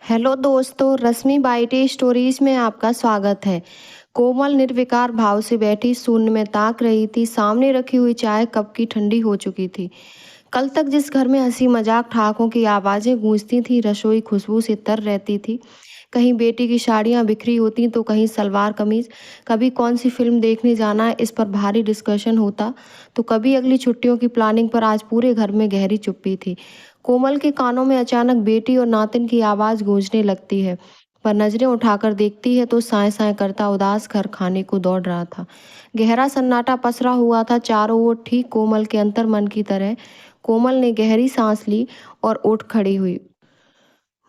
Hello दोस्तों, रश्मि बाइटे stories में आपका स्वागत है। कोमल निर्विकार भाव से बैठी शून्य में ताक रही थी। सामने रखी हुई चाय कप की ठंडी हो चुकी थी। कल तक जिस घर में हंसी मजाक ठहाकों की आवाजें गूंजती थी, रसोई खुशबू से तर रहती थी। कहीं बेटी की साड़ियां बिखरी होती तो कहीं सलवार कमीज। कभी कौन सी फिल्म देखने जाना है इस पर भारी डिस्कशन होता, तो कभी अगली छुट्टियों की प्लानिंग पर। आज पूरे घर में गहरी चुप्पी थी। कोमल के कानों में अचानक बेटी और नातिन की आवाज गूंजने लगती है, पर नजरें उठाकर देखती है तो साए साए करता उदास घर खाने को दौड़ रहा था। गहरा सन्नाटा पसरा हुआ था चारों ओर, ठीक कोमल के अंतर मन की तरह। कोमल ने गहरी सांस ली और उठ खड़ी हुई।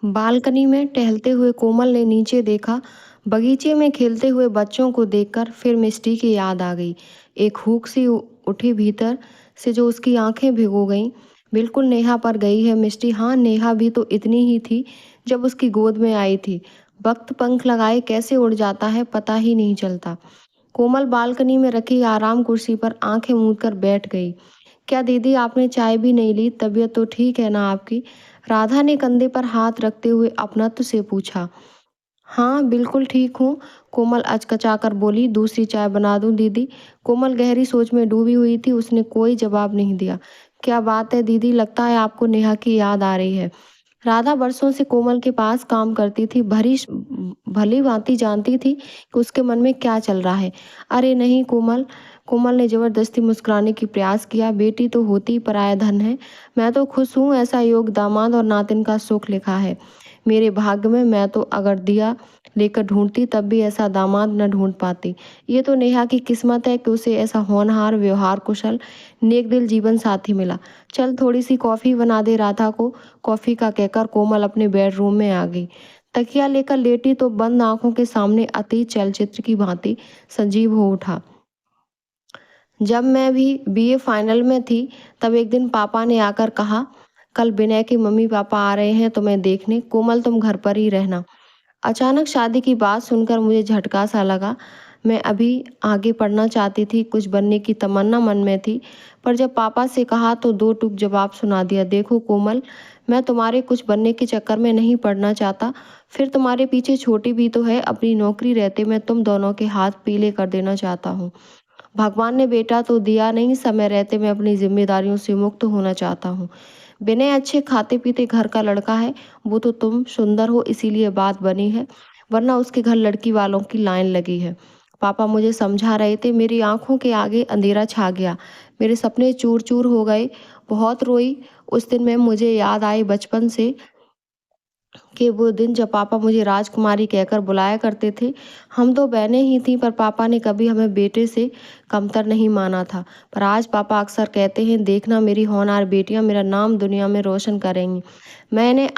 बालकनी में टहलते हुए कोमल ने नीचे देखा। बगीचे में खेलते हुए बच्चों को देखकर फिर मिष्टी की याद आ गई। एक हुक सी उठी भीतर से जो उसकी आंखें भिगो गईं। बिल्कुल नेहा पर गई है मिष्टी। हाँ, नेहा भी तो इतनी ही थी जब उसकी गोद में आई थी। वक्त पंख लगाए कैसे उड़ जाता है पता ही नहीं चलता। कोमल बालकनी में रखी आराम कुर्सी पर आंखें मूंद कर बैठ गई। क्या दीदी, आपने चाय भी नहीं ली? तबीयत तो ठीक है ना आपकी? राधा ने कंधे पर हाथ रखते हुए अपनत्व से पूछा। हाँ, बिल्कुल ठीक हूँ, कोमल अचकचाकर बोली। दूसरी चाय बना दूँ दीदी? कोमल गहरी सोच में डूबी हुई थी। उसने कोई जवाब नहीं दिया। क्या बात है दीदी, लगता है आपको नेहा की याद आ रही है। राधा बरसों से कोमल के पास काम करती थी, भली भांति जानती थी कि उसके मन में क्या चल रहा है। अरे नहीं कोमल, कोमल ने जबरदस्ती मुस्कुराने की प्रयास किया। बेटी तो होती पराया धन है। मैं तो खुश हूँ, ऐसा योग दामाद और नातिन का सुख लिखा है मेरे भाग्य में। मैं तो अगर दिया लेकर ढूंढती तब भी ऐसा दामाद न ढूंढ पाती। ये तो नेहा की किस्मत है कि उसे ऐसा होनहार, व्यवहार कुशल, नेक दिल जीवन साथी मिला। चल थोड़ी सी कॉफी बना दे राधा को। कॉफी का कहकर कोमल अपने बेडरूम में आ गई। तकिया लेकर लेटी तो बंद आंखों के सामने अतीत चलचित्र की भांति सजीव हो उठा। जब मैं भी बीए फाइनल में थी, तब एक दिन पापा ने आकर कहा, कल विनय के मम्मी पापा आ रहे हैं तुम्हें देखने, कोमल तुम घर पर ही रहना। अचानक शादी की बात सुनकर मुझे झटका सा लगा। मैं अभी आगे पढ़ना चाहती थी, कुछ बनने की तमन्ना मन में थी, पर जब पापा से कहा तो दो टूक जवाब सुना दिया। देखो कोमल, मैं तुम्हारे कुछ बनने के चक्कर में नहीं पड़ना चाहता। फिर तुम्हारे पीछे छोटी भी तो है। अपनी नौकरी रहते मैं तुम दोनों के हाथ पीले कर देना चाहता हूँ। भगवान ने बेटा तो दिया नहीं, समय रहते मैं अपनी जिम्मेदारियों से मुक्त होना चाहता हूँ। विनय अच्छे खाते पीते घर का लड़का है। वो तो तुम सुंदर हो इसीलिए बात बनी है, वरना उसके घर लड़की वालों की लाइन लगी है। पापा मुझे समझा रहे थे, मेरी आंखों के आगे अंधेरा छा गया। मेरे सपने चूर चूर हो गए। बहुत रोई उस दिन में। मुझे याद आई बचपन से कि वो दिन जब पापा मुझे राजकुमारी कहकर बुलाया करते थे। हम दो बहनें ही थीं, पर पापा ने कभी हमें बेटे से कमतर नहीं माना था। पर आज पापा अक्सर कहते हैं, देखना मेरी होनहार बेटियां मेरा नाम दुनिया में रोशन करेंगी। मैंने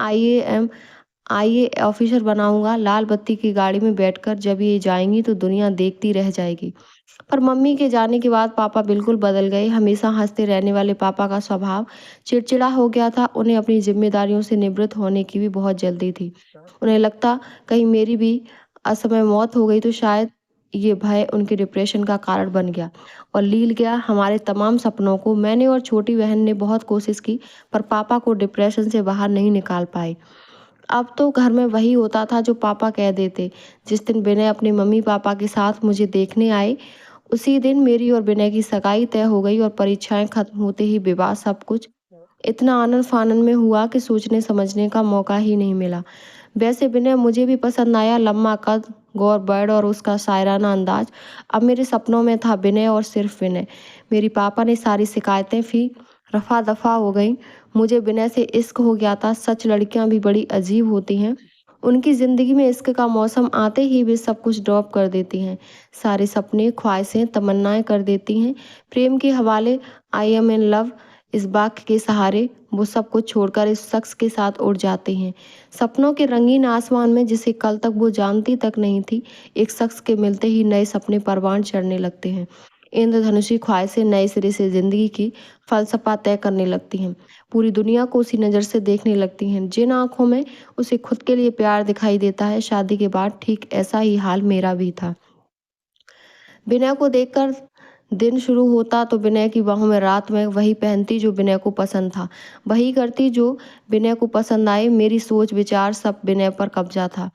आईए ऑफिसर बनाऊंगा। लाल बत्ती की गाड़ी में बैठकर जब ये जाएंगी तो दुनिया देखती रह जाएगी। पर मम्मी के जाने के बाद पापा बिल्कुल बदल गए। हमेशा हंसते रहने वाले पापा का स्वभाव चिड़चिड़ा हो गया था। उन्हें अपनी जिम्मेदारियों से निवृत्त होने की भी बहुत जल्दी थी। उन्हें लगता, कहीं मेरी भी असमय मौत हो गई तो शायद ये भय उनके डिप्रेशन का कारण बन गया और लील गया हमारे तमाम सपनों को। मैंने और छोटी बहन ने बहुत कोशिश की, पर पापा को डिप्रेशन से बाहर नहीं निकाल पाए। अब तो घर में वही होता था जो पापा कह देते। जिस दिन विनय अपने मम्मी पापा के साथ मुझे देखने आए, उसी दिन मेरी और विनय की सगाई तय हो गई और परीक्षाएं खत्म होते ही विवाह। सब कुछ इतना आनंद फानन में हुआ कि सोचने समझने का मौका ही नहीं मिला। वैसे विनय मुझे भी पसंद आया। लम्बा कद, गौर बड़ और उसका शायराना अंदाज। अब मेरे सपनों में था विनय और सिर्फ विनय। मेरी पापा ने सारी शिकायतें फी रफा दफा हो गई। मुझे विनय से इश्क हो गया था। सच लड़कियां भी बड़ी अजीब होती हैं। उनकी जिंदगी में इश्क का मौसम आते ही वे सब कुछ ड्रॉप कर देती हैं। सारे सपने, ख्वाहिशें, तमन्नाएं कर देती हैं। प्रेम के हवाले, आई एम इन लव, इस वाक्य के सहारे वो सब कुछ छोड़कर इस शख्स के साथ उड़ जाते हैं। सपनों के रंगीन आसमान में, जिसे कल तक वो जानती तक नहीं थी, एक शख्स के मिलते ही नए सपने परवान चढ़ने लगते हैं। इंद्रधनुषी ख्वाहिशें नए सिरे से जिंदगी की फलसफा तय करने लगती हैं। पूरी दुनिया को उसी नज़र से देखने लगती हैं जिन आंखों में उसे खुद के लिए प्यार दिखाई देता है। शादी के बाद ठीक ऐसा ही हाल मेरा भी था। विनय को देखकर दिन शुरू होता तो विनय की बाहों में रात में वही पहनती जो विनय को पसंद था, वही करती जो विनय को पसंद आए। मेरी सोच विचार सब विनय पर कब्जा था।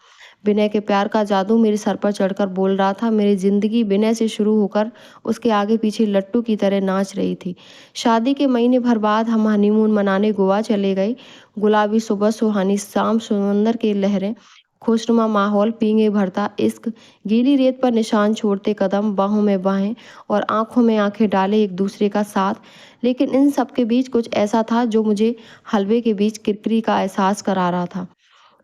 विनय के प्यार का जादू मेरे सर पर चढ़कर बोल रहा था। मेरी जिंदगी विनय से शुरू होकर उसके आगे पीछे लट्टू की तरह नाच रही थी। शादी के महीने भर बाद हम हनीमून मनाने गोवा चले गए। गुलाबी सुबह, सुहानी शाम, समंदर की लहरें, खुशनुमा माहौल, पींगे भरता इश्क, गीली रेत पर निशान छोड़ते कदम, बाहों में बाहें और आंखों में आंखें डाले एक दूसरे का साथ। लेकिन इन सब के बीच कुछ ऐसा था जो मुझे हलवे के बीच किरकिरी का एहसास करा रहा था।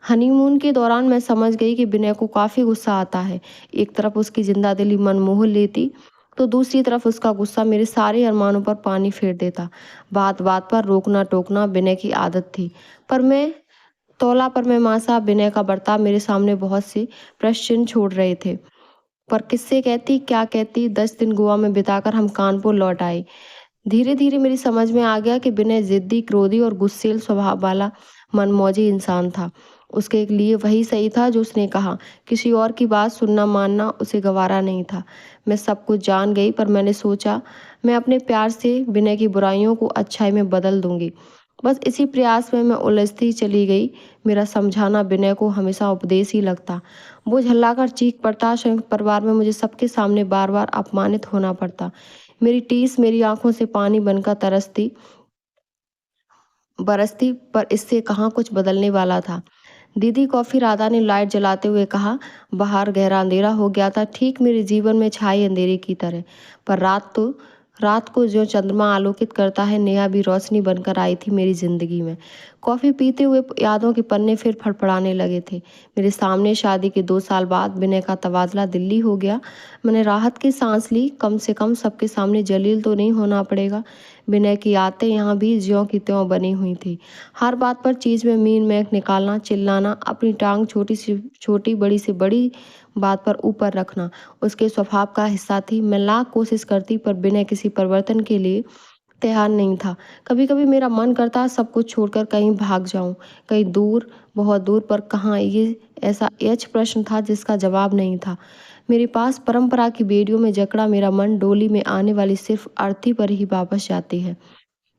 हनीमून के दौरान मैं समझ गई कि विनय को काफ़ी गुस्सा आता है। एक तरफ उसकी जिंदादिली मन मोह लेती तो दूसरी तरफ उसका गुस्सा मेरे सारे अरमानों पर पानी फेर देता। बात बात पर रोकना टोकना विनय की आदत थी। पर मैं तौला पर मैं मासा विनय का बर्ताव मेरे सामने बहुत से प्रश्न चिन्ह छोड़ रहे थे। पर किससे कहती, क्या कहती? 10 दिन गोवा में बिताकर हम कानपुर लौट आए। धीरे धीरे मेरी समझ में आ गया कि विनय जिद्दी, क्रोधी और गुस्सैल स्वभाव वाला मनमौजी इंसान था। उसके लिए वही सही था जो उसने कहा। किसी और की बात सुनना मानना उसे गवारा नहीं था। मैं सब कुछ जान गई, पर मैंने सोचा मैं अपने प्यार से विनय की बुराइयों को अच्छाई में बदल दूंगी। बस इसी प्रयास में मैं उलझती चली गई। मेरा समझाना विनय को हमेशा उपदेश ही लगता। वो झल्लाकर चीख पड़ता। संयुक्त परिवार में मुझे सबके सामने बार बार अपमानित होना पड़ता। मेरी टीस मेरी आंखों से पानी बनकर तरसती बरसती, पर इससे कहाँ कुछ बदलने वाला था। दीदी कॉफी, राधा ने लाइट जलाते हुए कहा। बाहर गहरा अंधेरा हो गया था, ठीक मेरे जीवन में छाई अंधेरे की तरह। पर रात को जो चंद्रमा आलोकित करता है, नेहा भी रोशनी बनकर आई थी मेरी जिंदगी में। कॉफी पीते हुए यादों के पन्ने फिर फड़फड़ाने लगे थे। मेरे सामने शादी के 2 साल बाद विनय का तबादला दिल्ली हो गया। मैंने राहत की सांस ली। कम से कम सबके सामने जलील तो नहीं होना पड़ेगा। विनय की आदतें यहाँ भी ज्यों की त्यों बनी हुई थी। हर बात पर चीज में मीन मैक निकालना, चिल्लाना, अपनी टांग छोटी सी छोटी, बड़ी से बड़ी बात पर ऊपर रखना उसके स्वभाव का हिस्सा थी। मैं लाख कोशिश करती पर विनय किसी परिवर्तन के लिए तैयार नहीं था। कभी कभी मेरा मन करता सब कुछ छोड़कर कहीं भाग जाऊं, कहीं दूर, बहुत दूर। पर कहाँ? ये ऐसा यच प्रश्न था जिसका जवाब नहीं था मेरे पास। परंपरा की बेड़ियों में जकड़ा मेरा मन डोली में आने वाली सिर्फ अर्थी पर ही वापस जाती है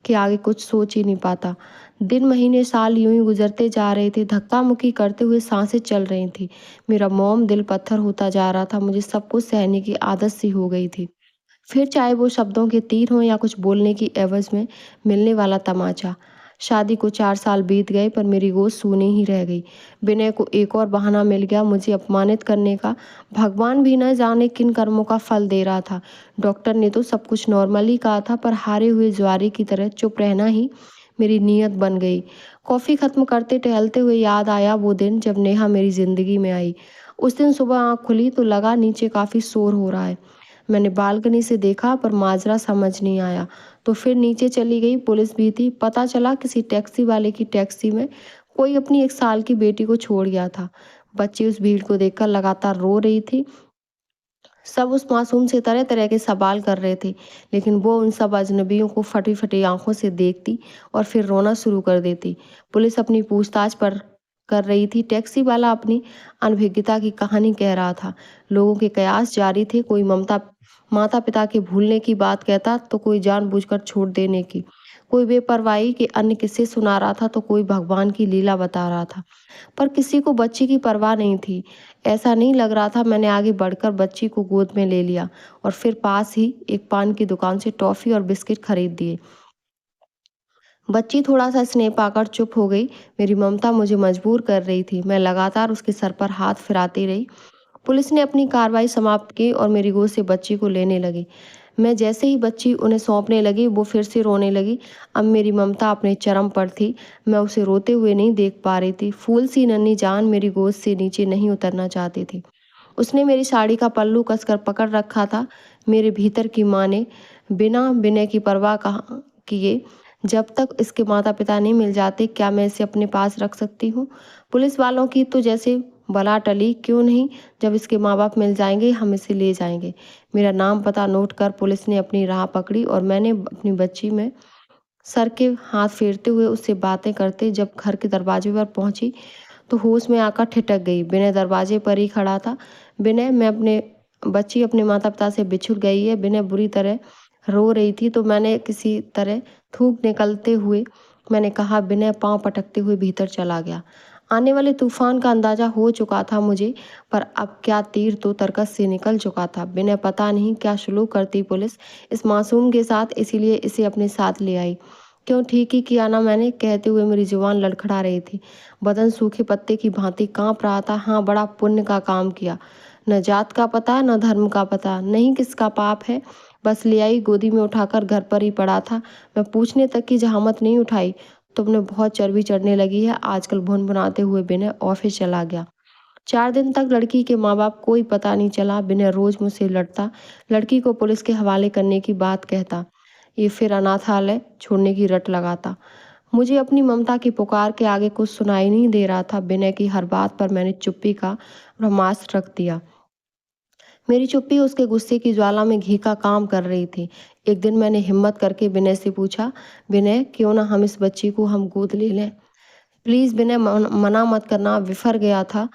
कि आगे कुछ सोच ही नहीं पाता। दिन महीने साल यूं ही गुजरते जा रहे थे। धक्का मुक्की करते हुए सांसें चल रही थी। मेरा मोम दिल पत्थर होता जा रहा था। मुझे सब कुछ सहने की आदत सी हो गई थी। फिर चाहे वो शब्दों के तीर हों या कुछ बोलने की एवज में मिलने वाला तमाचा। शादी को 4 साल बीत गए, पर मेरी गोद सूनी ही रह गई। विनय को एक और बहाना मिल गया मुझे अपमानित करने का। भगवान भी न जाने किन कर्मों का फल दे रहा था। डॉक्टर ने तो सब कुछ नॉर्मल ही कहा था, पर हारे हुए ज्वारी की तरह चुप रहना ही मेरी नीयत बन गई। कॉफी खत्म करते टहलते हुए याद आया वो दिन जब नेहा मेरी जिंदगी में आई। उस दिन सुबह आंख खुली तो लगा नीचे काफी शोर हो रहा है। मैंने बालकनी से देखा, पर माजरा समझ नहीं आया। तो फिर नीचे चली गई। पुलिस भी थी। पता चला किसी टैक्सी वाले की टैक्सी में कोई अपनी 1 साल की बेटी को छोड़ गया था। बच्ची उस भीड़ को देखकर लगातार रो रही थी। सब उस मासूम से तरह तरह के सवाल कर रहे थे, लेकिन वो उन सब अजनबियों को फटी फटी आंखों से देखती और फिर रोना शुरू कर देती। पुलिस अपनी पूछताछ पर कर रही थी। टैक्सी वाला अपनी अनभिज्ञता की कहानी कह रहा था। लोगों के कयास जारी थे। कोई माता पिता के भूलने की बात कहता तो कोई जानबूझकर छोड़ देने की। कोई बेपरवाही के अन्य किस्से सुना रहा था तो कोई भगवान की लीला बता रहा था। पर किसी को बच्ची की परवाह नहीं थी। ऐसा नहीं लग रहा था। मैंने आगे बढ़कर बच्ची को गोद में ले लिया और फिर पास ही एक पान की दुकान से टॉफी और बिस्किट खरीद दिए। बच्ची थोड़ा सा स्नेह पाकर चुप हो गई। मेरी ममता मुझे मजबूर कर रही थी। मैं लगातार उसके सर पर हाथ फिराती रही। पुलिस ने अपनी कार्रवाई समाप्त की और मेरी गोद से बच्ची को लेने लगी। मैं जैसे ही बच्ची उन्हें सौंपने लगी, वो फिर से रोने लगी। अब मेरी ममता अपने चरम पर थी। मैं उसे रोते हुए नहीं देख पा रही थी। फूल सी नन्ही जान मेरी गोद से नीचे नहीं उतरना चाहती थी। उसने मेरी साड़ी का पल्लू कसकर पकड़ रखा था। मेरे भीतर की माँ ने बिना विनय की परवाह किए, जब तक इसके माता पिता नहीं मिल जाते क्या मैं इसे अपने पास रख सकती हूँ? पुलिस वालों की तो जैसे बला टली, क्यों नहीं, जब इसके माँ बाप मिल जाएंगे हम इसे ले जाएंगे। मेरा नाम पता नोट कर पुलिस ने अपनी राह पकड़ी और मैंने अपनी बच्ची में सर के हाथ फेरते हुए उससे बातें करते जब घर के दरवाजे पर पहुंची तो होश में आकर ठिठक गई। विनय दरवाजे पर ही खड़ा था। विनय, मैं अपने बच्ची अपने माता पिता से बिछुड़ गई है। विनय बुरी तरह रो रही थी तो मैंने किसी तरह थूक निकलते हुए मैंने कहा। विनय पांव पटकते हुए भीतर चला गया। आने वाले तूफान का अंदाजा हो चुका था मुझे, पर अब क्या तीर तो तरकस से निकल चुका था। विनय पता नहीं क्या सुलूक करती पुलिस इस मासूम के साथ, इसीलिए इसे अपने साथ ले आई। क्यों ठीक ही किया ना मैंने, कहते हुए मेरी जुबान लड़खड़ा रही थी। बदन सूखे पत्ते की भांति कांप रहा था। हाँ, बड़ा पुण्य का काम किया। न जात का पता, न धर्म का पता, नहीं किसका पाप है। बस ले आई, गोदी में उठाकर घर पर ही पड़ा था। मैं पूछने तक की जहामत नहीं उठाई। तुमने बहुत चर्बी चढ़ने लगी है आजकल, भुनभुनाते हुए विनय ऑफिस चला गया। 4 दिन तक लड़की के माँ बाप कोई पता नहीं चला। विनय रोज मुझसे लड़ता, लड़की को पुलिस के हवाले करने की बात कहता, ये फिर अनाथालय छोड़ने की रट लगाता। मुझे अपनी ममता की पुकार के आगे कुछ सुनाई नहीं दे रहा था। विनय की हर बात पर मैंने चुप्पी का ब्रह्मास्त्र रख दिया। मेरी चुप्पी उसके गुस्से की ज्वाला में घी का काम कर रही थी। एक दिन मैंने हिम्मत करके विनय से पूछा, विनय क्यों ना हम इस बच्ची को हम गोद ले लें। प्लीज विनय, मना मत करना, विफर गया था।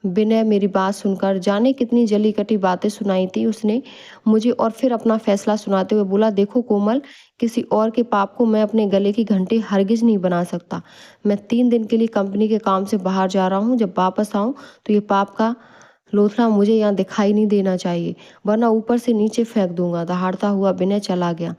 विनय मेरी बात सुनकर जाने कितनी जली कटी बातें सुनाई थी उसने मुझे, और फिर अपना फैसला सुनाते हुए बोला, देखो कोमल, किसी और के पाप को मैं अपने गले की घंटी हरगिज नहीं बना सकता। मैं 3 दिन के लिए कंपनी के काम से बाहर जा रहा हूँ। जब वापस आऊँ तो ये पाप का लोथड़ा मुझे यहाँ दिखाई नहीं देना चाहिए, वरना ऊपर से नीचे फेंक दूंगा। दहाड़ता हुआ विनय चला गया।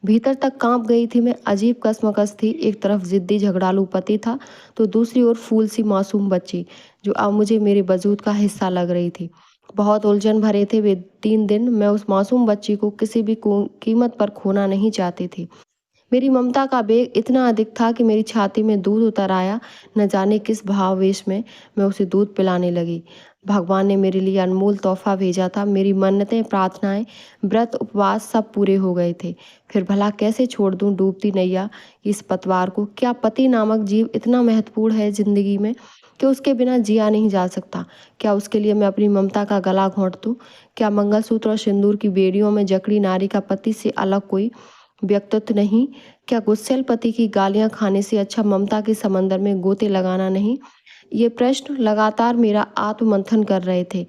भीतर तक कांप गई थी मैं। अजीब कसमकस थी। एक तरफ जिद्दी झगड़ालू पति था तो दूसरी ओर फूल सी मासूम बच्ची, जो अब मुझे मेरे वजूद का हिस्सा लग रही थी। बहुत उलझन भरे थे वे 3 दिन। मैं उस मासूम बच्ची को किसी भी कीमत पर खोना नहीं चाहती थी। मेरी ममता का बेग इतना अधिक था कि मेरी छाती में दूध उतर आया। न जाने किस भावावेश में मैं उसे दूध पिलाने लगी। भगवान ने मेरे लिए अनमोल तोहफा भेजा था। मेरी मन्नतें, प्रार्थनाएं, व्रत, उपवास सब पूरे हो गए थे। फिर भला कैसे छोड़ दूं डूबती नैया इस पतवार को। क्या पति नामक जीव इतना महत्वपूर्ण है जिंदगी में कि उसके बिना जिया नहीं जा सकता। क्या उसके लिए मैं अपनी ममता का गला घोंट दूं। क्या मंगलसूत्र और सिंदूर की बेड़ियों में जकड़ी नारी का पति से अलग कोई व्यक्तित्व नहीं। क्या गुस्सैल पति की गालियां खाने से अच्छा ममता के समंदर में गोते लगाना नहीं। ये प्रश्न लगातार मेरा आत्ममंथन कर रहे थे।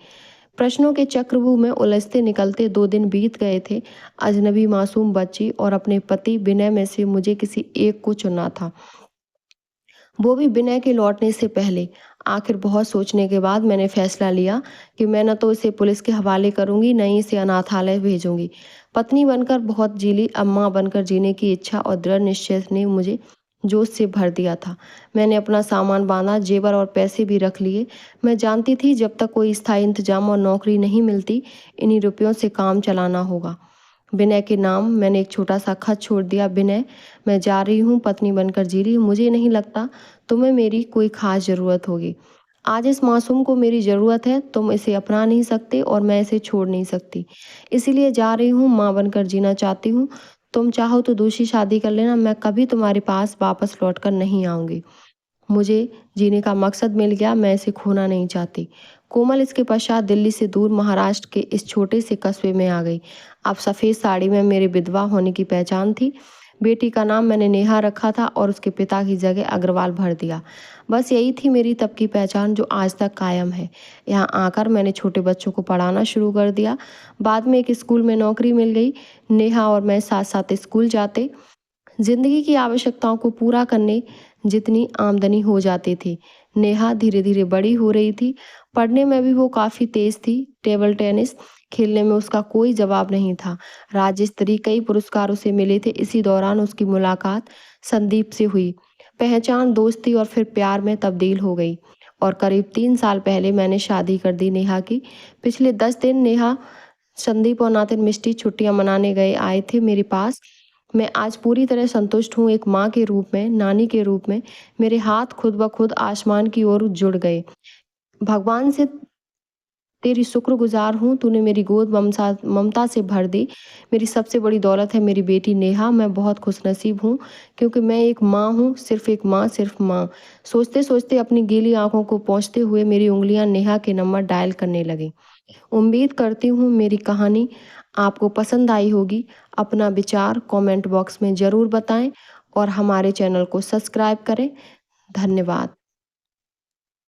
प्रश्नों के चक्रव्यूह में उलझते निकलते 2 दिन बीत गए थे। अजनबी मासूम बच्ची और अपने पति विनय में से मुझे किसी एक को चुनना था, वो भी विनय के लौटने से पहले। आखिर बहुत सोचने के बाद मैंने फैसला लिया कि मैं न तो इसे पुलिस के हवाले करूंगी, न ही इसे अनाथालय भेजूंगी। पत्नी बनकर बहुत जी ली, अब मां बनकर जीने की इच्छा और दृढ़ निश्चय ने मुझे जोश से भर दिया था। मैंने अपना सामान बांधा, जेवर और पैसे भी रख लिए। मैं जानती थी जब तक कोई स्थायी इंतजाम और नौकरी नहीं मिलती, इन्हीं रुपयों से काम चलाना होगा। विनय के नाम मैंने एक छोटा सा खत छोड़ दिया। विनय, मैं जा रही हूँ, पत्नी बनकर जी रही हूँ। मुझे नहीं लगता तुम्हें मेरी कोई खास ज़रूरत होगी। आज इस मासूम को मेरी ज़रूरत है। तुम इसे अपना नहीं सकते और मैं इसे छोड़ नहीं सकती, इसीलिए जा रही हूँ। माँ बनकर जीना चाहती हूँ। तुम चाहो तो दूसरी शादी कर लेना, मैं कभी तुम्हारे पास वापस लौट कर नहीं आऊँगी। मुझे जीने का मकसद मिल गया, मैं इसे खोना नहीं चाहती। कोमल इसके पश्चात दिल्ली से दूर महाराष्ट्र के इस छोटे से कस्बे में आ गई। अब सफ़ेद साड़ी में मेरे विधवा होने की पहचान थी। बेटी का नाम मैंने नेहा रखा था और उसके पिता की जगह अग्रवाल भर दिया। बस यही थी मेरी तब की पहचान, जो आज तक कायम है। यहाँ आकर मैंने छोटे बच्चों को पढ़ाना शुरू कर दिया। बाद में एक स्कूल में नौकरी मिल गई। नेहा और मैं साथ साथ स्कूल जाते। जिंदगी की आवश्यकताओं को पूरा करने जितनी आमदनी हो जाती थी। नेहा धीरे धीरे बड़ी हो रही थी। पढ़ने में भी वो काफ़ी तेज थी। टेबल टेनिस खेलने में उसका कोई जवाब नहीं था। राज्य स्तरीय कई पुरस्कार उसे मिले थे। इसी दौरान उसकी मुलाकात संदीप से हुई। पहचान, दोस्ती और फिर प्यार में तब्दील हो गई। और करीब 3 साल पहले मैंने शादी कर दी नेहा की। पिछले 10 दिन नेहा, संदीप और नातिन मिष्टी छुट्टियां मनाने गए आए थे मेरे पास। मैं आज पूरी तरह संतुष्ट हूँ। एक माँ के रूप में, नानी के रूप में मेरे हाथ खुद ब खुद आसमान की ओर जुड़ गए। भगवान से तेरी शुक्रगुजार हूँ, तूने मेरी गोद ममता से भर दी। मेरी सबसे बड़ी दौलत है मेरी बेटी नेहा। मैं बहुत खुशनसीब हूँ क्योंकि मैं एक माँ हूँ, सिर्फ एक माँ, सिर्फ माँ। सोचते सोचते अपनी गीली आंखों को पोंछते हुए मेरी उंगलियां नेहा के नंबर डायल करने लगी। उम्मीद करती हूँ मेरी कहानी आपको पसंद आई होगी। अपना विचार कमेंट बॉक्स में ज़रूर बताएं और हमारे चैनल को सब्सक्राइब करें। धन्यवाद।